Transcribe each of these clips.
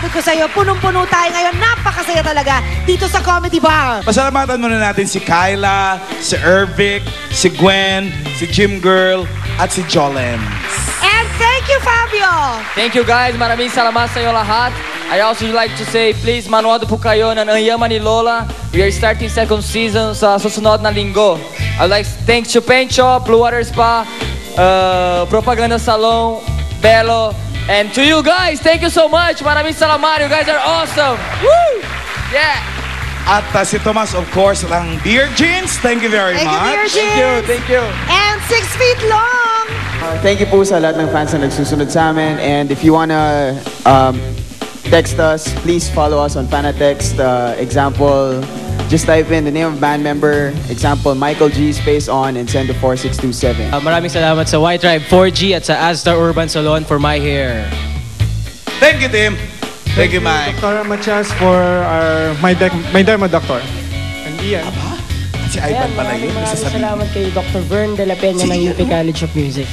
sabi ko sa'yo, punong-puno tayo ngayon. Napakasaya talaga dito sa Comedy Bar. Pasalamatan muna natin si Kyla, si Ervic, si Gwen, si Jim Girl, at si Jolens. And thank you, Fabio. Thank you guys, maraming salamat sa iyo lahat. I also like to say, please manood po kayo ng Ang Yaman ni Lola. We are starting second season sa susunod na linggo. I'd like to thank Chupencho, Blue Water Spa, Propaganda Salon, Belo, and to you guys, thank you so much. Maraming salamat, you guys are awesome. Woo! Yeah! At si Tomas, of course, ng Beer Jeans. Thank you very Thank you, much. Beer Jeans. Thank you. And 6 feet long. Thank you po sa lahat ng fans na nagsusunod sa amin. And if you wanna text us, please follow us on Fanatext. Example, just type in the name of band member. Example, Michael G space on and send to 4627. Maraming salamat sa White Tribe 4G at sa Astar Urban Salon for my hair. Thank you, Tim. Thank you, Mike. Dr. Matias for my derma doctor. And Ian. Si Ivan pala yun. Maraming Sasabihin. salamat kay Dr. Vern de la Peña ng UP College of Music.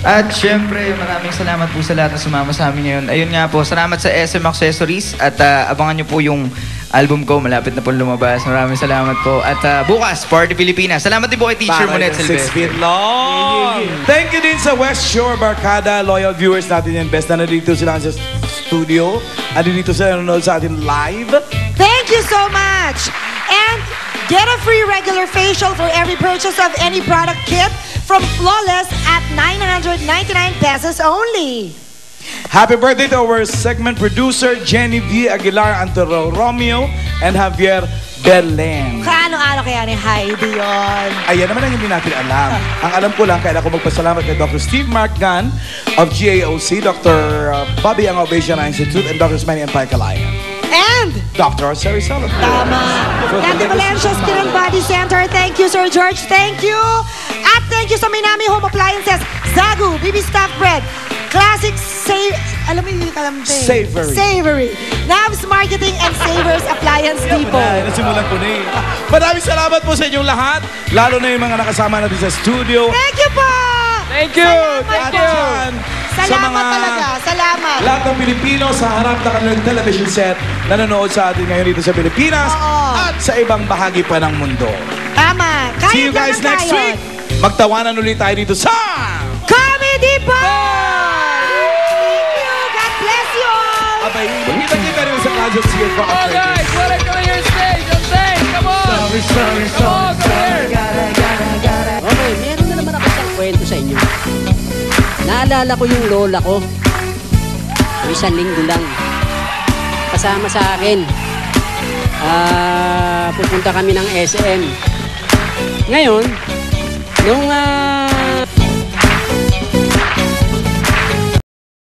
At syempre, maraming salamat po sa lahat na sumama sa amin ngayon. Ayun nga po, salamat sa SM Accessories at abangan nyo po yung album ko. Malapit na po lumabas. Maraming salamat po. At bukas, Party Pilipinas. Salamat din po kay Teacher Monet Silvestre. 6 feet long. Thank you din sa West Shore Barkada, loyal viewers natin yan. Best na nandito sila sa studio. At dito sila nanonood sa atin live. Thank you so much. And get a free regular facial for every purchase of any product kit from Flawless at 999 pesos only. Happy birthday to our segment producer, Jenny V. Aguilar, Antero Romeo, and Javier Belen. Kaano-ano kaya ni Heidi yun? Ayan naman ang hindi natin alam. Ang alam ko lang, kailangan ko magpasalamat kay Dr. Steve Mark Gunn of GAOC, Dr. Bobby Ang Obesian Institute, and Dr. Smanny and Paikalayan. And Dr. Sari Sullivan. tama. Nati Valencia Skin and Body Center. Thank you, Sir George. Thank you. At thank you sa Minami Home Appliances, Zagu, BB Staff Bread, Classic alam mo yung kalamte. Savory. Navs Marketing and Savers Appliance Depot. Nasimulan ko na eh. Maraming salamat po sa inyong lahat. Lalo na yung mga nakasama natin sa studio. Thank you po. Thank you. Salamat Thank po. you. Salamat talaga. Salamat. Lahat ng Pilipino sa harap ng kanilang television set nanonood sa atin ngayon dito sa Pilipinas at sa ibang bahagi pa ng mundo. Tama. Kayod See you guys lang next tayo. week. Magtawanan ulit tayo dito sa Comedy Bar! Thank you. God bless you all. Abay, magkita-kita rin sa Clouds of Sears for Oh guys, wanna come here stage on stage? Come on! Come on, come here! Okay, meron na naman ako isang kwento sa inyo. Naalala ko yung lola ko. Isang linggo lang. Kasama sa akin. Pupunta kami ng SM. Ngayon, nung